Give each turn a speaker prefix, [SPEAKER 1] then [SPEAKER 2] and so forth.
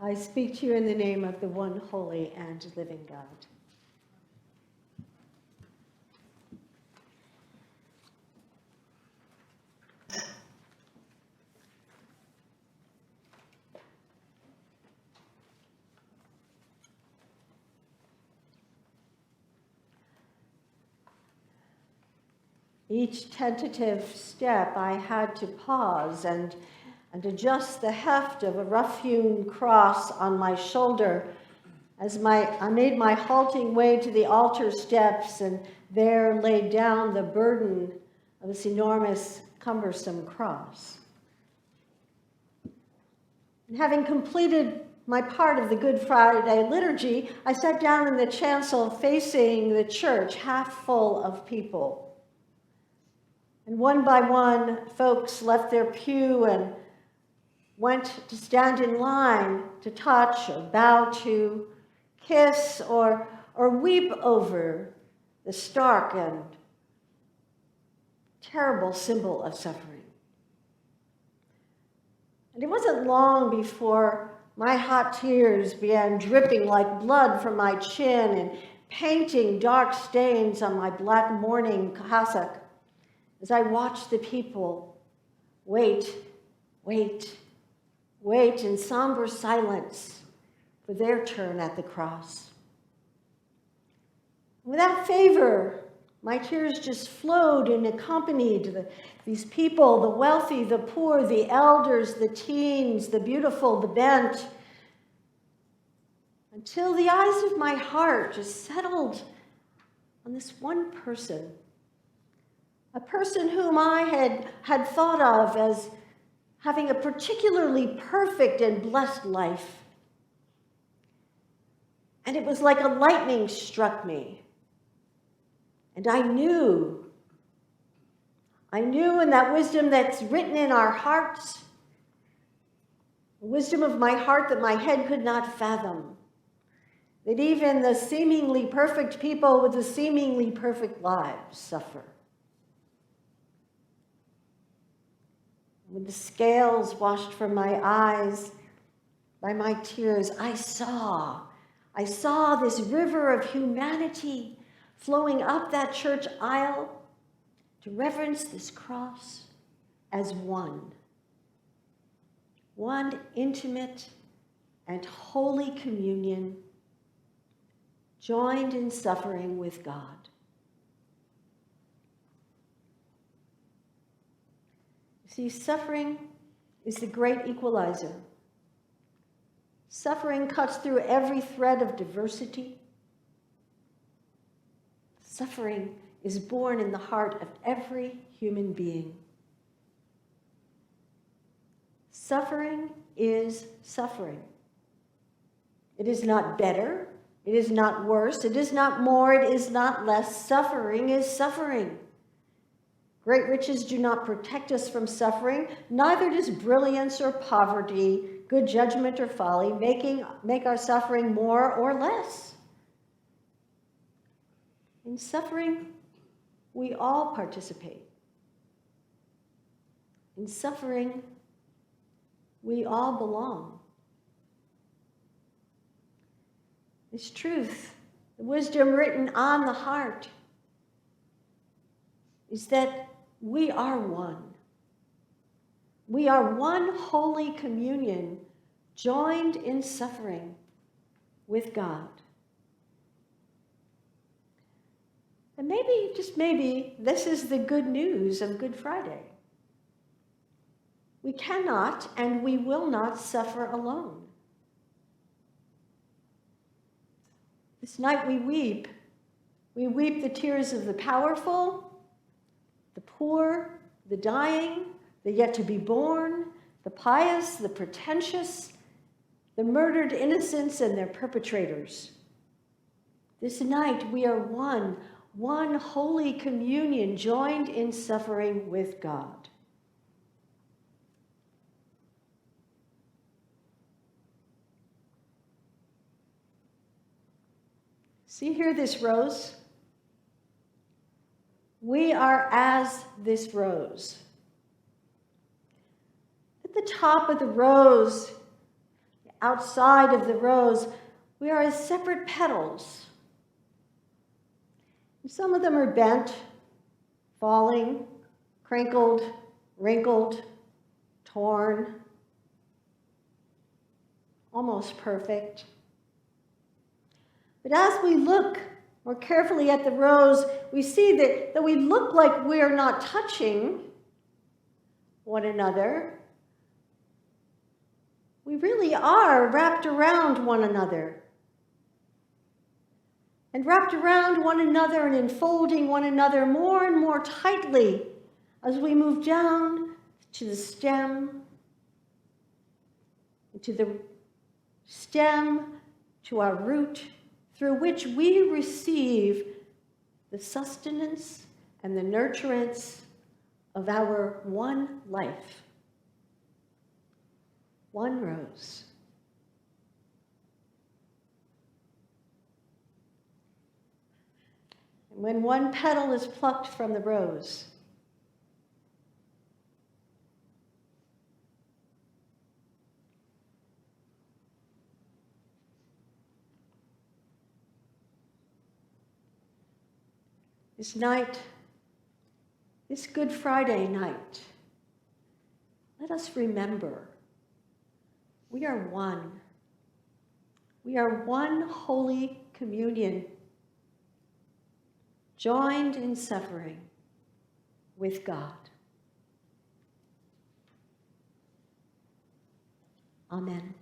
[SPEAKER 1] I speak to you in the name of the one holy and living God. Each tentative step, I had to pause and adjust the heft of a rough-hewn cross on my shoulder as I made my halting way to the altar steps and there laid down the burden of this enormous, cumbersome cross. And having completed my part of the Good Friday liturgy, I sat down in the chancel facing the church, half full of people. And one by one, folks left their pew and went to stand in line to touch or bow to, kiss or weep over the stark and terrible symbol of suffering. And it wasn't long before my hot tears began dripping like blood from my chin and painting dark stains on my black mourning cassock as I watched the people wait in somber silence for their turn at the cross. Without favor, my tears just flowed and accompanied these people, the wealthy, the poor, the elders, the teens, the beautiful, the bent, until the eyes of my heart just settled on this one person, a person whom I had thought of as having a particularly perfect and blessed life. And it was like a lightning struck me. And I knew in that wisdom that's written in our hearts, the wisdom of my heart that my head could not fathom, that even the seemingly perfect people with the seemingly perfect lives suffer. When the scales washed from my eyes by my tears, I saw this river of humanity flowing up that church aisle to reverence this cross as one intimate and holy communion, joined in suffering with God. See, suffering is the great equalizer. Suffering cuts through every thread of diversity. Suffering is born in the heart of every human being. Suffering is suffering. It is not better. It is not worse. It is not more. It is not less. Suffering is suffering. Great riches do not protect us from suffering, neither does brilliance or poverty, good judgment or folly, make our suffering more or less. In suffering, we all participate. In suffering, we all belong. This truth, the wisdom written on the heart, is that we are one. We are one holy communion, joined in suffering with God. And maybe, just maybe, this is the good news of Good Friday. We cannot and we will not suffer alone. This night we weep. We weep the tears of the powerful, the poor, the dying, the yet to be born, the pious, the pretentious, the murdered innocents and their perpetrators. This night we are one holy communion joined in suffering with God. See here this rose? We are as this rose. At the top of the rose, the outside of the rose, we are as separate petals. And some of them are bent, falling, crinkled, wrinkled, torn, almost perfect. But as we look more carefully at the rose, we see that we look like we are not touching one another. We really are wrapped around one another. And wrapped around one another and enfolding one another more and more tightly as we move down to the stem, to the stem, to our root, through which we receive the sustenance and the nurturance of our one life, one rose. And when one petal is plucked from the rose, this night, this Good Friday night, let us remember we are one. We are one holy communion, joined in suffering with God. Amen.